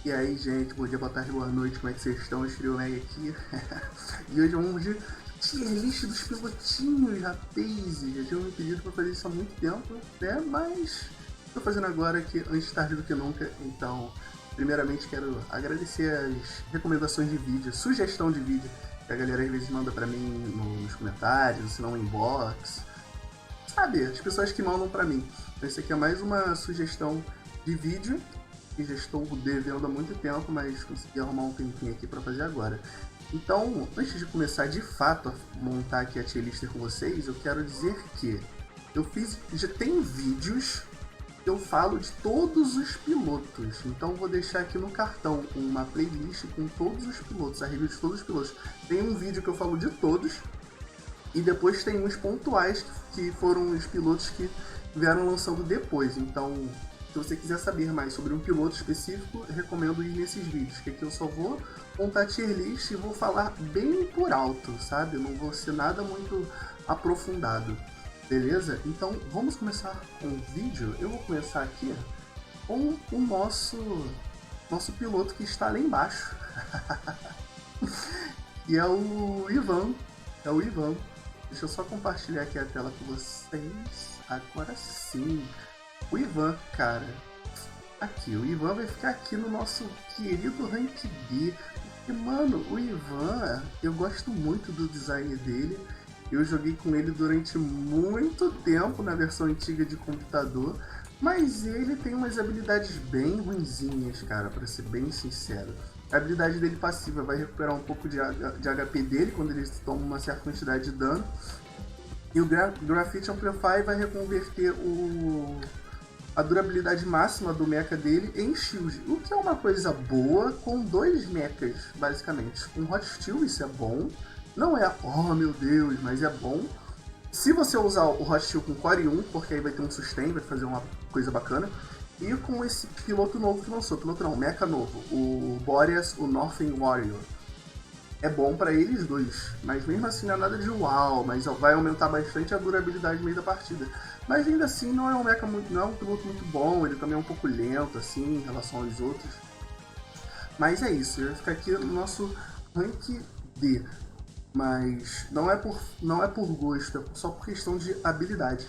E aí, gente, bom dia, boa tarde, boa noite, como é que vocês estão? Esfrio Meg aqui. E hoje vamos de tier list dos pilotinhos, rapazes. Já tinham me pedido pra fazer isso há muito tempo, né? Mas tô fazendo agora que antes tarde do que nunca. Então, primeiramente quero agradecer as recomendações de vídeo, sugestão de vídeo que a galera às vezes manda pra mim nos comentários, se não no inbox. Sabe, as pessoas que mandam pra mim. Então, esse aqui é mais uma sugestão de vídeo que já estou devendo há muito tempo, mas consegui arrumar um tempinho aqui para fazer agora. Então, antes de começar de fato a montar aqui a tier list com vocês, eu quero dizer que já tem vídeos que eu falo de todos os pilotos. Então vou deixar aqui no cartão uma playlist com todos os pilotos, a review de todos os pilotos. Tem um vídeo que eu falo de todos e depois tem uns pontuais que foram os pilotos que vieram lançando depois. Então, se você quiser saber mais sobre um piloto específico, eu recomendo ir nesses vídeos, que aqui eu só vou montar tier list e vou falar bem por alto, sabe? Não vou ser nada muito aprofundado, beleza? Então, vamos começar com o vídeo. Eu vou começar aqui com o nosso piloto que está lá embaixo, e é o Ivan. É o Ivan. Deixa eu só compartilhar aqui a tela com vocês. Agora sim. O Ivan, cara. Aqui, o Ivan vai ficar aqui no nosso querido Rank B. Porque, mano, o Ivan, eu gosto muito do design dele. Eu joguei com ele durante muito tempo na versão antiga de computador. Mas ele tem umas habilidades bem ruinzinhas, cara, pra ser bem sincero. A habilidade dele passiva vai recuperar um pouco de HP dele quando ele toma uma certa quantidade de dano. E o Graffiti Amplify vai reconverter a durabilidade máxima do mecha dele em shield, o que é uma coisa boa com dois mechas, basicamente. Com Hot Steel isso é bom, não é, oh meu Deus, mas é bom. Se você usar o Hot Steel com Core 1, porque aí vai ter um sustain, vai fazer uma coisa bacana. E com esse piloto novo que lançou, piloto não, mecha novo, o Boreas, o Northern Warrior. É bom para eles dois, mas mesmo assim não é nada de uau, mas vai aumentar bastante a durabilidade no meio da partida. Mas ainda assim não é um mecha muito, não é um piloto muito bom, ele também é um pouco lento assim em relação aos outros. Mas é isso, ele fica aqui no nosso rank D. Mas não é por gosto, é só por questão de habilidade.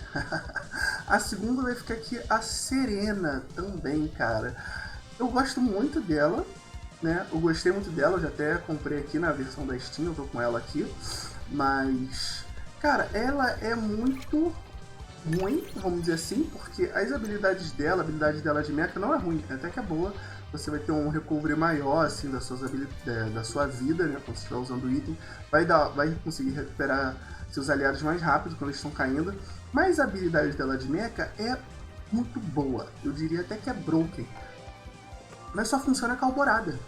A segunda vai ficar aqui a Serena também, cara. Eu gosto muito dela, né? Eu gostei muito dela, eu já até comprei aqui na versão da Steam, eu tô com ela aqui. Mas, cara, ela é muito ruim, vamos dizer assim, porque as habilidades dela, a habilidade dela de mecha não é ruim, até que é boa. Você vai ter um recovery maior, assim, da sua vida, né, quando você estiver usando o item. Vai conseguir recuperar seus aliados mais rápido quando eles estão caindo. Mas a habilidade dela de mecha é muito boa, eu diria até que é broken. Mas só funciona com a Alborada.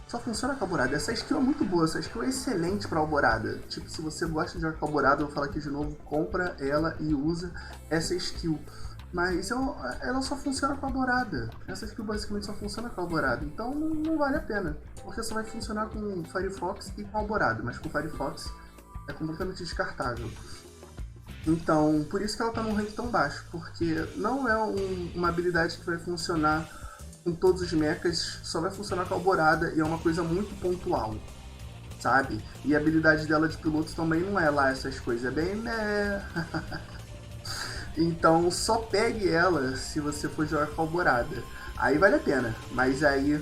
Só funciona com a Alborada. Essa skill é muito boa, essa skill é excelente pra Alborada. Tipo, se você gosta de jogar com a Alborada, eu vou falar aqui de novo, compra ela e usa essa skill. Mas ela só funciona com a Alborada. Essa skill basicamente só funciona com a Alborada. Então não vale a pena. Porque só vai funcionar com o Firefox e com a Alborada. Mas com o Firefox é completamente descartável. Então, por isso que ela tá num rank tão baixo. Porque não é uma habilidade que vai funcionar com todos os mechas, só vai funcionar com a Alborada e é uma coisa muito pontual, sabe? E a habilidade dela de piloto também não é lá essas coisas, é bem né. Então só pegue ela se você for jogar com a Alborada. Aí vale a pena, mas aí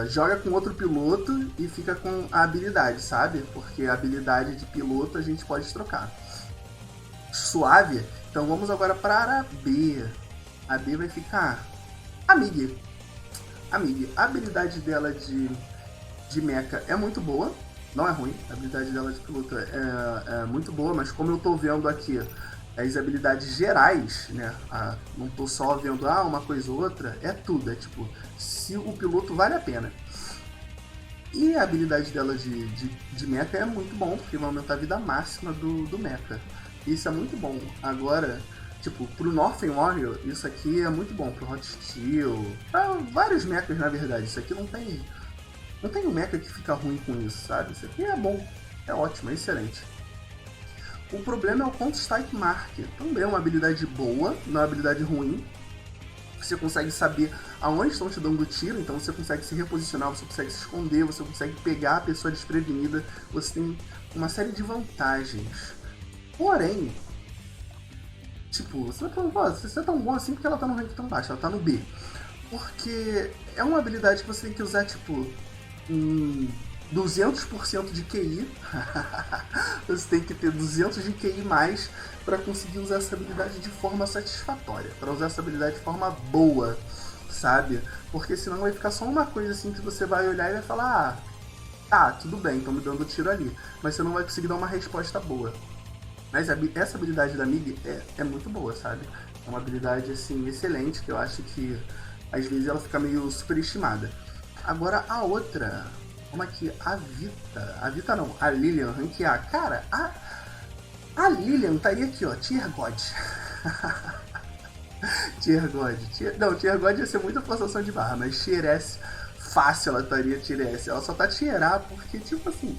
joga com outro piloto e fica com a habilidade, sabe? Porque a habilidade de piloto a gente pode trocar. Suave? Então vamos agora para a B. A B vai ficar a Mig. A Mig, a habilidade dela de mecha é muito boa, não é ruim, a habilidade dela de piloto é muito boa, mas como eu tô vendo aqui as habilidades gerais, né, não tô só vendo uma coisa ou outra, é tudo, é tipo, se o piloto vale a pena. E a habilidade dela de mecha é muito bom, porque vai aumentar a vida máxima do mecha. Isso é muito bom. Agora, tipo, pro Northern Warrior, isso aqui é muito bom. Pro Hot Steel, pra vários mechas, na verdade. Isso aqui não tem um mecha que fica ruim com isso, sabe? Isso aqui é bom, é ótimo, é excelente. O problema é o Counter-Strike Mark. Também é uma habilidade boa, não é uma habilidade ruim. Você consegue saber aonde estão te dando tiro, então você consegue se reposicionar, você consegue se esconder, você consegue pegar a pessoa desprevenida, você tem uma série de vantagens. Porém, tipo, você vai falar, pô, você é tão bom assim porque ela tá no rank tão baixo, ela tá no B. Porque é uma habilidade que você tem que usar, tipo, em 200% de QI. Você tem que ter 200 de QI mais para conseguir usar essa habilidade de forma satisfatória, para usar essa habilidade de forma boa, sabe? Porque senão vai ficar só uma coisa assim que você vai olhar e vai falar: ah, tudo bem, estão me dando tiro ali, mas você não vai conseguir dar uma resposta boa. Mas essa habilidade da Mig é muito boa, sabe? É uma habilidade assim excelente que eu acho que às vezes ela fica meio superestimada. Agora a outra, como aqui, a Vita não, a Lilian ranquear. Cara, a Lilian estaria aqui, ó, Tier God. Tier God. Não, Tier God ia ser muita forçação de barra, mas Tier S, fácil ela estaria Tier S. Ela só tá Tier A porque, tipo assim,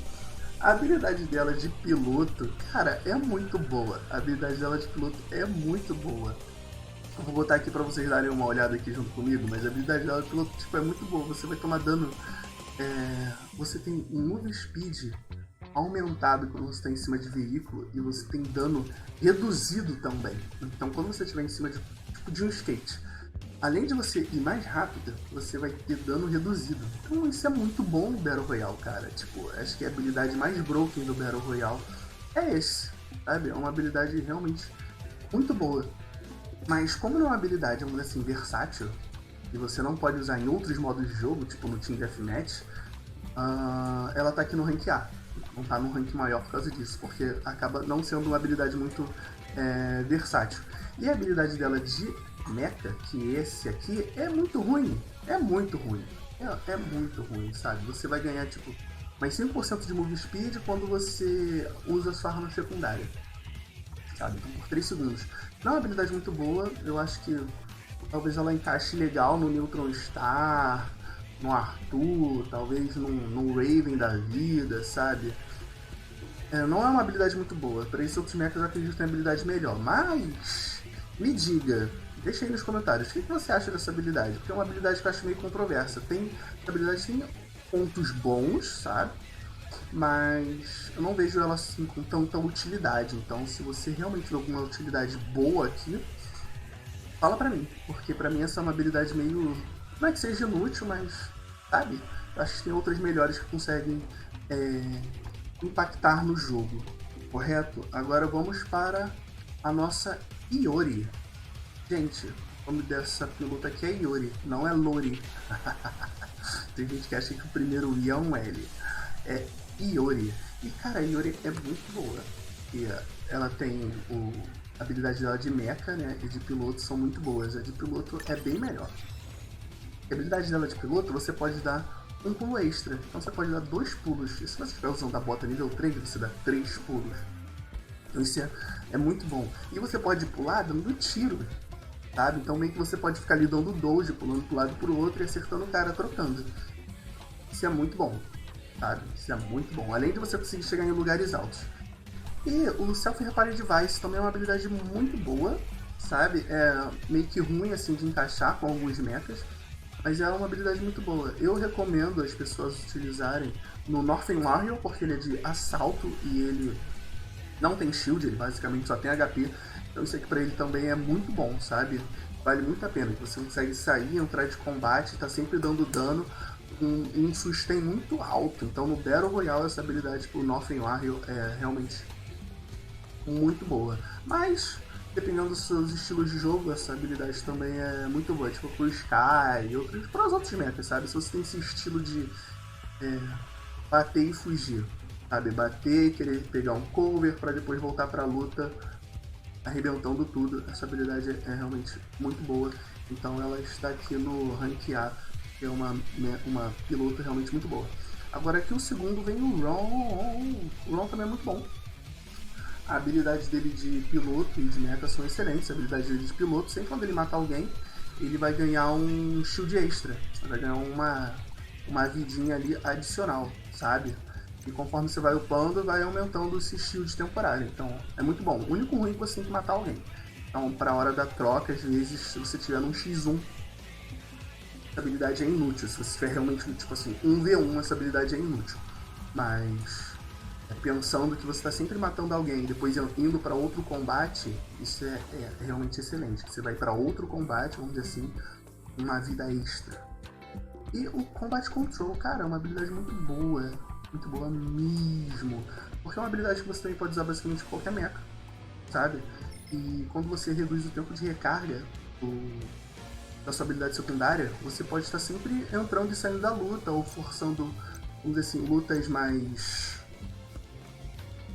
a habilidade dela de piloto, cara, é muito boa. A habilidade dela de piloto é muito boa. Eu vou botar aqui pra vocês darem uma olhada aqui junto comigo, mas a habilidade dela de piloto, tipo, é muito boa. Você vai tomar dano... você tem um move speed aumentado quando você está em cima de veículo e você tem dano reduzido também. Então, quando você estiver em cima de um skate, além de você ir mais rápido, você vai ter dano reduzido. Então, isso é muito bom no Battle Royale, cara. Tipo, acho que a habilidade mais broken do Battle Royale é esse, sabe? É uma habilidade realmente muito boa. Mas como não é uma habilidade, vamos dizer assim, versátil, e você não pode usar em outros modos de jogo, tipo no Team Deathmatch, ela tá aqui no rank A. Não tá no rank maior por causa disso, porque acaba não sendo uma habilidade muito versátil. E a habilidade dela de mecha, que esse aqui, é muito ruim. É muito ruim. É muito ruim, sabe? Você vai ganhar, tipo, mais 5% de move speed quando você usa a sua arma secundária. Sabe? Então, por 3 segundos. Não é uma habilidade muito boa, eu acho que talvez ela encaixe legal no Neutron Star, no Arthur, talvez no Raven da vida, sabe? Não é uma habilidade muito boa. Para esses outros mechas eu acredito que tem habilidade melhor. Mas, me diga, deixa aí nos comentários, o que você acha dessa habilidade? Porque é uma habilidade que eu acho meio controversa. A habilidade tem pontos bons, sabe? Mas eu não vejo ela assim com tanta utilidade. Então, se você realmente vê alguma utilidade boa aqui, fala pra mim. Porque pra mim essa é uma habilidade meio... Não é que seja inútil, mas, sabe? Eu acho que tem outras melhores que conseguem impactar no jogo. Correto? Agora vamos para a nossa Iori. Gente, o nome dessa piloto aqui é Iori, não é Lori. Tem gente que acha que o primeiro I é um L. É Iori. E cara, a Iori é muito boa. E ela tem a habilidade dela de mecha, né? E de piloto são muito boas. A de piloto é bem melhor. A habilidade dela de piloto, você pode dar um pulo extra. Então você pode dar 2 pulos. E se você estiver usando a bota nível 3, você dá 3 pulos. Então isso é muito bom. E você pode pular dando tiro, sabe? Então meio que você pode ficar ali dando doge, pulando pro lado e pro outro e acertando o cara, trocando. Isso é muito bom, sabe? Isso é muito bom. Além de você conseguir chegar em lugares altos. E o Self Repair Device também é uma habilidade muito boa, sabe? É meio que ruim assim de encaixar com alguns mechas, mas é uma habilidade muito boa. Eu recomendo as pessoas utilizarem no Northern Warrior, porque ele é de assalto e ele não tem shield, ele basicamente só tem HP. Então isso aqui pra ele também é muito bom, sabe? Vale muito a pena, que você consegue sair, entrar de combate, tá sempre dando dano, um sustain muito alto. Então no Battle Royale essa habilidade pro Northern Warrior é realmente muito boa. Mas, dependendo dos seus estilos de jogo, essa habilidade também é muito boa. Tipo pro Sky e para os outros mechas, sabe? Se você tem esse estilo de bater e fugir, sabe? Bater, querer pegar um cover para depois voltar pra luta arrebentando tudo, essa habilidade é realmente muito boa. Então ela está aqui no rank A, que é uma piloto realmente muito boa. Agora aqui o segundo vem o Ron. O Ron também é muito bom. A habilidade dele de piloto e de mecha são excelentes. A habilidade dele de piloto, sempre quando ele matar alguém, ele vai ganhar um shield extra. Vai ganhar uma vidinha ali adicional, sabe? E conforme você vai upando, vai aumentando esse shield temporário. Então, é muito bom. O único ruim é que você tem que matar alguém. Então, pra hora da troca, às vezes, se você tiver num X1, essa habilidade é inútil. Se você tiver realmente, tipo assim, 1v1, essa habilidade é inútil. Mas pensando que você está sempre matando alguém e depois indo para outro combate, isso é realmente excelente. Você vai para outro combate, vamos dizer assim, uma vida extra. E o Combat Control, cara, é uma habilidade muito boa mesmo. Porque é uma habilidade que você também pode usar basicamente em qualquer mecha, sabe? E quando você reduz o tempo de recarga da sua habilidade secundária, você pode estar sempre entrando e saindo da luta, ou forçando, vamos dizer assim, lutas mais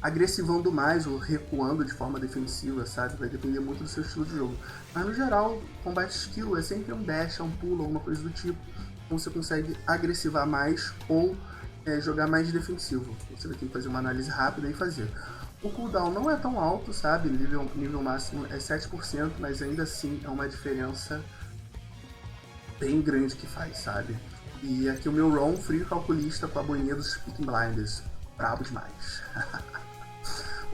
agressivando mais ou recuando de forma defensiva, sabe? Vai depender muito do seu estilo de jogo. Mas no geral, combate skill é sempre um dash, um pulo, alguma coisa do tipo. Então você consegue agressivar mais ou jogar mais defensivo. Você vai ter que fazer uma análise rápida e fazer. O cooldown não é tão alto, sabe? Nível máximo é 7%, mas ainda assim é uma diferença bem grande que faz, sabe? E aqui o meu Ron, frio calculista com a boinha dos Peaky Blinders. Brabo demais.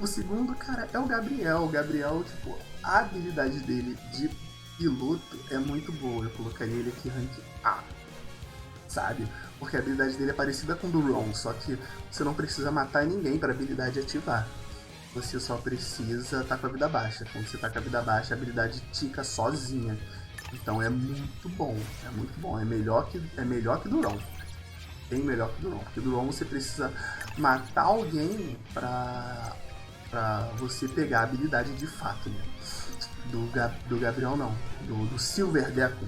O segundo, cara, é o Gabriel. O Gabriel, tipo, a habilidade dele de piloto é muito boa. Eu colocaria ele aqui rank A, sabe? Porque a habilidade dele é parecida com a do Ron, só que você não precisa matar ninguém para a habilidade ativar. Você só precisa estar com a vida baixa. Quando você tá com a vida baixa, a habilidade tica sozinha. Então é muito bom, é muito bom. É melhor que do Ron. Bem melhor que do Ron. Porque do Ron você precisa matar alguém pra você pegar a habilidade de fato, né? Do Gabriel não, do Silver Deacon.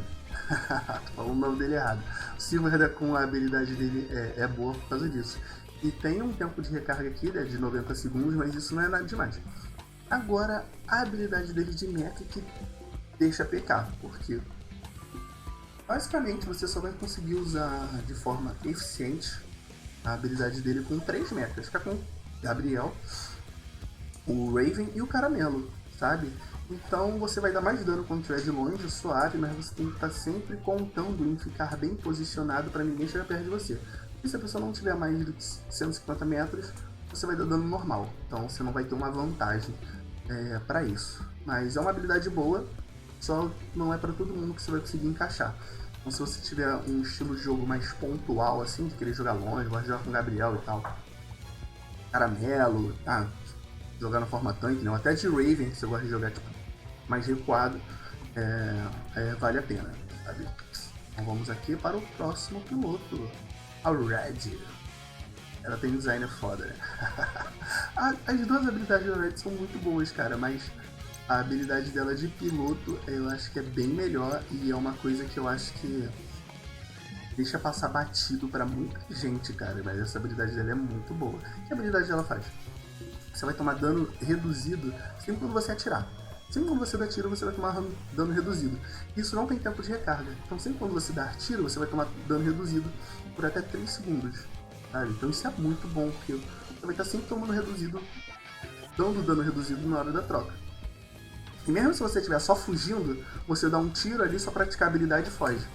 Tô falando o nome dele errado. O Silver Deacon, a habilidade dele é boa por causa disso. E tem um tempo de recarga aqui, né, de 90 segundos, mas isso não é nada demais. Agora, a habilidade dele de mecha que deixa pecar, porque basicamente você só vai conseguir usar de forma eficiente a habilidade dele com 3 mechas, que é com Gabriel, o Raven e o Caramelo, sabe? Então você vai dar mais dano quando estiver de longe, suave, mas você tem que estar sempre contando em ficar bem posicionado para ninguém chegar perto de você. E se a pessoa não tiver mais de 150 metros, você vai dar dano normal, então você não vai ter uma vantagem para isso. Mas é uma habilidade boa, só não é para todo mundo que você vai conseguir encaixar. Então se você tiver um estilo de jogo mais pontual, assim, de querer jogar longe, gosta de jogar com o Gabriel e tal, Caramelo, jogar na forma tanque, né? Até de Raven, se você gosta de jogar tipo, mais recuado, vale a pena, sabe? Então vamos aqui para o próximo piloto, a Red. Ela tem design foda, né? As duas habilidades da Red são muito boas, cara, mas a habilidade dela de piloto eu acho que é bem melhor e é uma coisa que eu acho que deixa passar batido pra muita gente, cara, mas essa habilidade dela é muito boa. O que a habilidade dela faz? Você vai tomar dano reduzido sempre quando você atirar. Sempre quando você dá tiro, você vai tomar dano reduzido. Isso não tem tempo de recarga. Então sempre quando você dá tiro, você vai tomar dano reduzido por até 3 segundos. Sabe? Então isso é muito bom, porque você vai estar sempre tomando reduzido, dando dano reduzido na hora da troca. E mesmo se você estiver só fugindo, você dá um tiro ali, só praticar a habilidade e foge.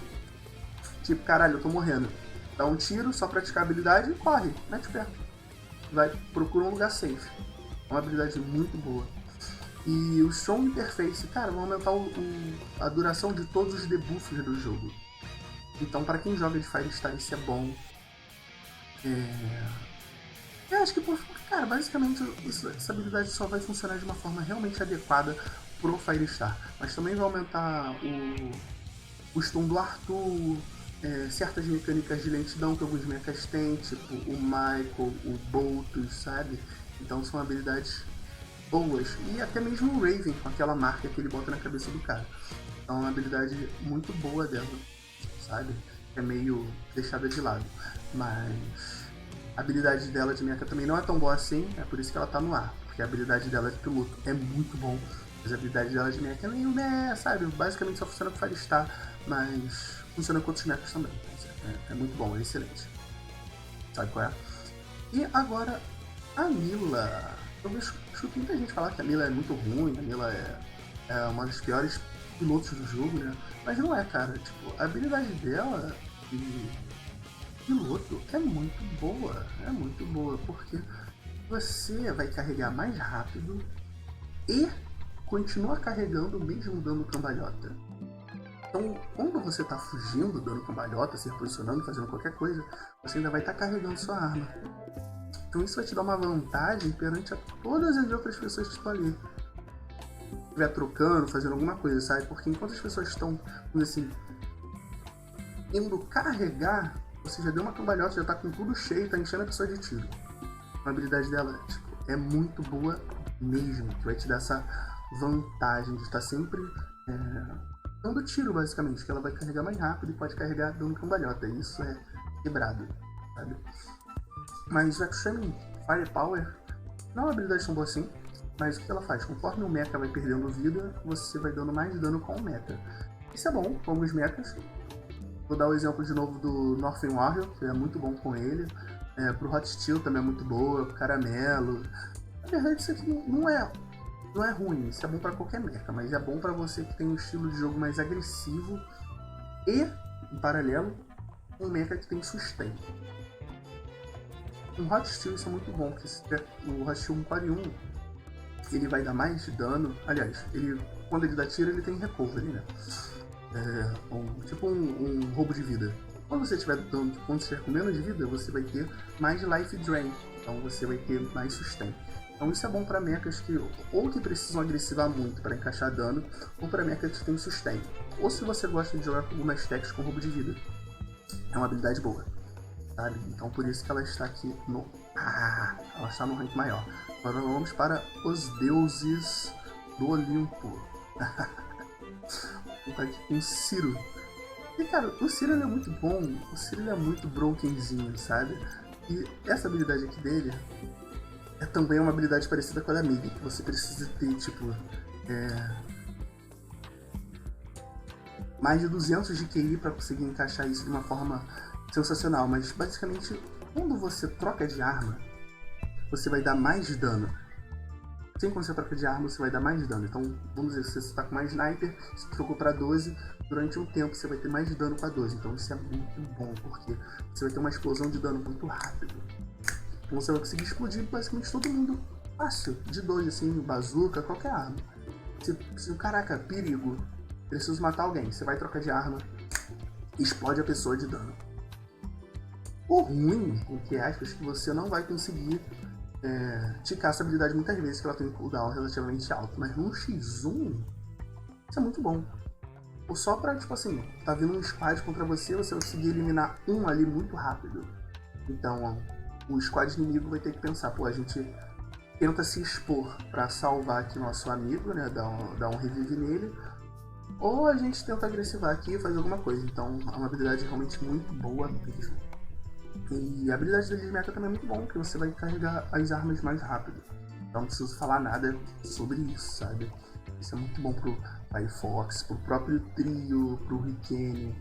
Tipo, caralho, eu tô morrendo. Dá um tiro, só praticar a habilidade e corre, mete o pé. Vai, procura um lugar safe. É uma habilidade muito boa. E o Strong Interface, cara, vai aumentar a duração de todos os debuffs do jogo. Então, para quem joga de Firestar, isso é bom. Acho que, cara, basicamente essa habilidade só vai funcionar de uma forma realmente adequada pro Firestar. Mas também vai aumentar o stun do Arthur, certas mecânicas de lentidão que alguns mechas têm, tipo o Michael, o Boltus, sabe? Então são habilidades boas. E até mesmo o Raven, com aquela marca que ele bota na cabeça do cara. Então é uma habilidade muito boa dela, sabe? É meio deixada de lado. Mas a habilidade dela de mecha também não é tão boa assim, é por isso que ela tá no ar. Porque a habilidade dela de piloto é muito bom. Mas a habilidade dela de mecha é meio, né, sabe? Basicamente só funciona com Firestar, mas funciona com outros mechas também. É muito bom, é excelente. Sabe qual é? E agora, a Mila. Eu escuto muita gente falar que a Mila é muito ruim, a Mila é uma das piores pilotos do jogo, né? Mas não é, cara. Tipo, a habilidade dela de piloto é muito boa, porque você vai carregar mais rápido e continua carregando mesmo dando cambalhota. Então, quando você tá fugindo, dando cambalhota, se reposicionando, fazendo qualquer coisa, você ainda vai estar carregando sua arma. Então isso vai te dar uma vantagem perante a todas as outras pessoas que estão ali. Estiver trocando, fazendo alguma coisa, sabe? Porque enquanto as pessoas estão, vamos dizer assim, indo carregar, você já deu uma cambalhota, já tá com tudo cheio, tá enchendo a pessoa de tiro. A habilidade dela, tipo, é muito boa mesmo, que vai te dar essa vantagem de estar sempre dando tiro, basicamente, que ela vai carregar mais rápido e pode carregar dando cambalhota. E isso é quebrado, sabe? Mas a Extreme Firepower não é uma habilidade tão boa assim, mas o que ela faz? Conforme o mecha vai perdendo vida, você vai dando mais dano com o mecha. Isso é bom, como os mechas. Vou dar o exemplo de novo do Northern Warrior, que é muito bom com ele. Pro Hot Steel também é muito boa, pro Caramelo. Na verdade, isso aqui não é ruim, isso é bom para qualquer mecha, mas é bom para você que tem um estilo de jogo mais agressivo e, em paralelo, um mecha que tem sustain. No Hot Steel isso é muito bom, porque o Hot Steel 141 ele vai dar mais dano. Aliás, quando ele dá tiro ele tem recovery, né? Tipo um roubo de vida. Quando você estiver com menos de vida, você vai ter mais life drain, então você vai ter mais sustain. Então isso é bom para mechas que precisam agressivar muito para encaixar dano, ou para mechas que tem sustain. Ou se você gosta de jogar com algumas techs com roubo de vida. É uma habilidade boa, sabe? Então por isso que ela está aqui ela está no rank maior. Agora vamos para os deuses do Olimpo. Vou aqui com o Ciro. E cara, o Ciro é muito bom, o Ciro é muito brokenzinho, sabe? E essa habilidade aqui dele é também uma habilidade parecida com a da Mig, que você precisa ter, tipo, mais de 200 de QI para conseguir encaixar isso de uma forma sensacional. Mas basicamente, quando você troca de arma, você vai dar mais dano. Sempre quando você troca de arma, você vai dar mais dano. Então, vamos dizer, se você está com mais sniper, se trocou para 12, durante um tempo você vai ter mais dano com a 12. Então isso é muito bom, porque você vai ter uma explosão de dano muito rápido. Então você vai conseguir explodir basicamente todo mundo fácil, de 12, assim, bazooka, qualquer arma. Caraca, perigo, preciso matar alguém, você vai trocar de arma, explode a pessoa de dano. O ruim, entre aspas, é que você não vai conseguir ticar essa habilidade muitas vezes, que ela tem um cooldown relativamente alto, mas no X1 isso é muito bom. Ou só pra, tipo assim, tá vindo um squad contra você, você vai conseguir eliminar um ali muito rápido. Então, o squad inimigo vai ter que pensar, a gente tenta se expor pra salvar aqui nosso amigo, né, dar um revive nele, ou a gente tenta agressivar aqui e fazer alguma coisa. Então, é uma habilidade realmente muito boa mesmo. E a habilidade dele mecha também é muito bom, porque você vai carregar as armas mais rápido. Então não preciso falar nada sobre isso, sabe? Isso é muito bom pro Firefox, pro próprio trio, pro Hurricane.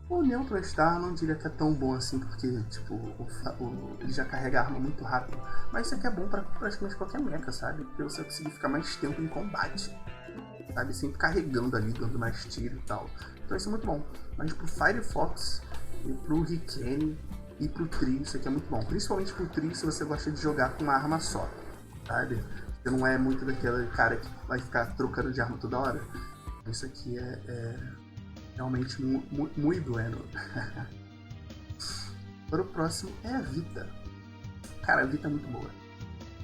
O Neutron Star não diria que é tão bom assim, porque tipo, ele já carrega a arma muito rápido. Mas isso aqui é bom pra praticamente qualquer mecha, sabe? Porque você vai conseguir ficar mais tempo em combate, sabe? Sempre carregando ali, dando mais tiro e tal. Então isso é muito bom. Mas pro Firefox e pro Hurricane e pro trio, isso aqui é muito bom. Principalmente pro trio se você gosta de jogar com uma arma só, sabe? Você não é muito daquele cara que vai ficar trocando de arma toda hora. Isso aqui é realmente muito bueno. Para o próximo é a Vita. Cara, a Vita é muito boa.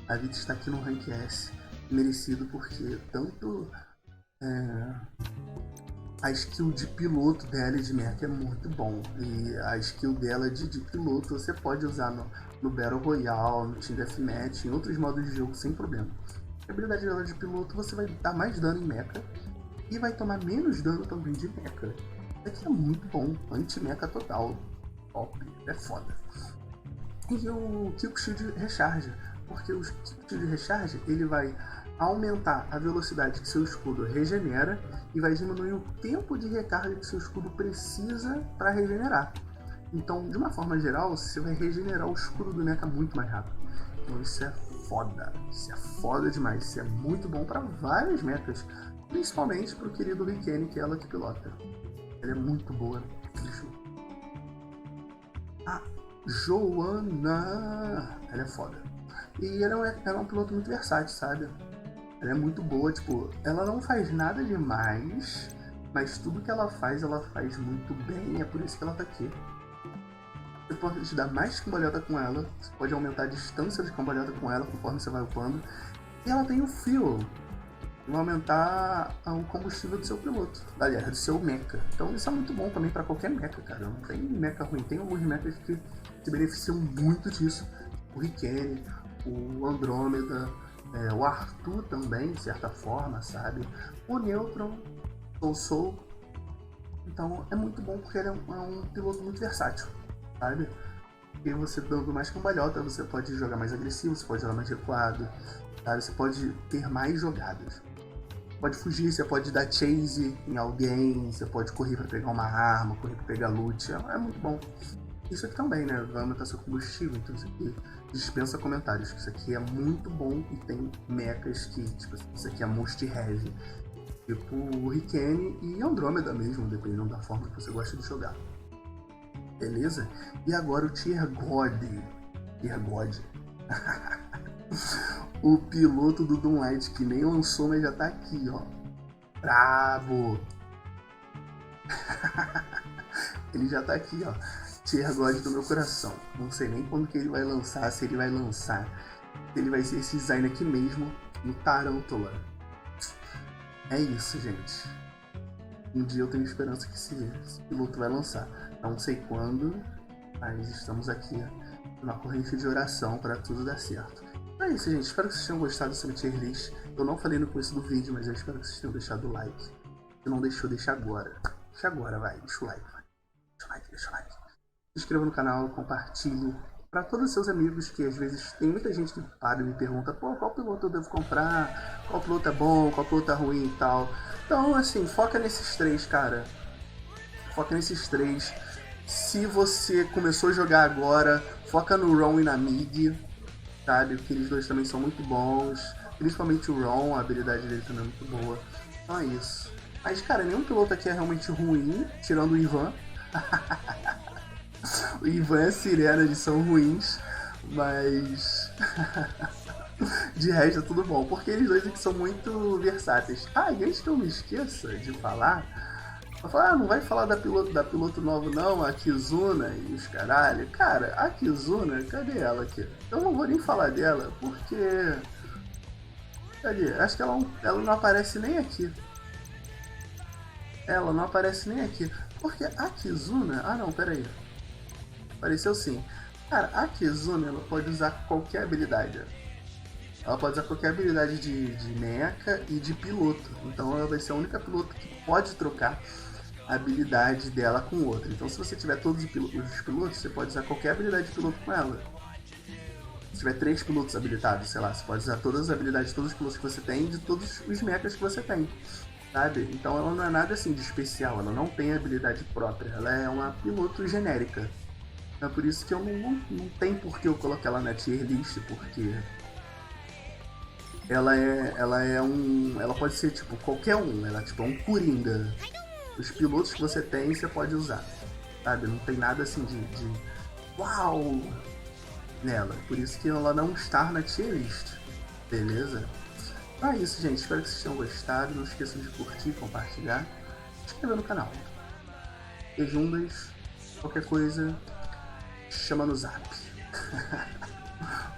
A Vita está aqui no Rank S, merecido, porque tanto a skill de piloto dela de mecha é muito bom. E a skill dela de piloto você pode usar no Battle Royale, no Team Deathmatch, em outros modos de jogo sem problema. A habilidade dela de piloto você vai dar mais dano em mecha e vai tomar menos dano também de mecha. Isso aqui é muito bom, anti-mecha total. Top, é foda. E o Kick Shield Recharge, porque o Kick Shield Recharge ele vai aumentar a velocidade que seu escudo regenera e vai diminuir o tempo de recarga que seu escudo precisa para regenerar. Então, de uma forma geral, você vai regenerar o escudo do mecha muito mais rápido. Então isso é foda, isso é foda demais, isso é muito bom para vários mechas, principalmente pro querido Hurricane, que é ela que pilota. Ela é muito boa, bicho. A Joana, ela é foda. E ela é um piloto muito versátil, sabe? Ela é muito boa, tipo, ela não faz nada demais, mas tudo que ela faz muito bem, é por isso que ela tá aqui. Você pode dar mais cambalhota com ela, você pode aumentar a distância de cambalhota com ela conforme você vai upando. E ela tem o Fuel, que vai aumentar o combustível do seu piloto, aliás, do seu mecha. Então isso é muito bom também para qualquer mecha, cara. Não tem mecha ruim, tem alguns mechas que se beneficiam muito disso. O Riken, o Andrômeda, o Arthur também, de certa forma, sabe? O Neutron, o Soul. Então é muito bom porque ele é um piloto muito versátil, sabe? E você dando mais cambalhota, você pode jogar mais agressivo, você pode jogar mais recuado, sabe? Você pode ter mais jogadas. Pode fugir, você pode dar chase em alguém, você pode correr para pegar uma arma, correr para pegar loot, é muito bom. Isso aqui também, né? Vai aumentar seu combustível, então isso aqui dispensa comentários. Isso aqui é muito bom e tem mechas que, tipo, isso aqui é most heavy. Tipo o Riken e Andrômeda mesmo, dependendo da forma que você gosta de jogar. Beleza? E agora o Tier God. Tier God. O piloto do Doomlight, que nem lançou, mas já tá aqui, ó. Bravo! Ele já tá aqui, ó. Tier God do meu coração. Não sei nem quando que ele vai lançar, se ele vai lançar. Se ele vai ser esse design aqui mesmo, no Tarântula. É isso, gente. Um dia eu tenho esperança que esse piloto vai lançar. Não sei quando, mas estamos aqui na corrente de oração para tudo dar certo. É isso, gente. Espero que vocês tenham gostado dessa tier list. Eu não falei no começo do vídeo, mas eu espero que vocês tenham deixado o like. Se não deixou, deixa agora. Deixa agora, vai. Deixa o like, vai. Deixa o like, deixa o like. Se inscreva no canal, compartilhe. Para todos os seus amigos, que às vezes tem muita gente que para e me pergunta, pô, qual piloto eu devo comprar? Qual piloto é bom? Qual piloto é ruim e tal. Então, assim, foca nesses três, cara. Foca nesses três. Se você começou a jogar agora, foca no Ron e na Mig, sabe? Porque eles dois também são muito bons. Principalmente o Ron, a habilidade dele também é muito boa. Então é isso. Mas, cara, nenhum piloto aqui é realmente ruim, tirando o Ivan. O Ivan e a Sirena, eles são ruins, mas de resto é tudo bom, porque eles dois aqui são muito versáteis. Ah, e antes que eu me esqueça de falar, eu falar, não vai falar da piloto novo não, a Kizuna e os caralho. Cara, a Kizuna, cadê ela aqui? Eu não vou nem falar dela, porque... Cadê? Acho que ela não aparece nem aqui. Ela não aparece nem aqui. Porque a Kizuna... Ah não, pera aí. Apareceu sim. Cara, a Kizuna, ela pode usar qualquer habilidade. Ela pode usar qualquer habilidade de mecha e de piloto. Então ela vai ser a única piloto que pode trocar a habilidade dela com outra. Então se você tiver todos os pilotos, você pode usar qualquer habilidade de piloto com ela. Se tiver 3 pilotos habilitados, sei lá, você pode usar todas as habilidades de todos os pilotos que você tem e de todos os mechas que você tem. Sabe? Então ela não é nada assim de especial, ela não tem habilidade própria, ela é uma piloto genérica. É por isso que eu não tem por que eu colocar ela na tier list, porque ela pode ser tipo qualquer um, ela tipo, é um coringa. Os pilotos que você tem, você pode usar, sabe? Não tem nada assim de uau nela, por isso que ela não está na tier list, beleza? Então é isso, gente, espero que vocês tenham gostado, não esqueçam de curtir, compartilhar, se inscrever no canal. Beijundas, qualquer coisa, chama no zap.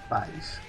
Paz.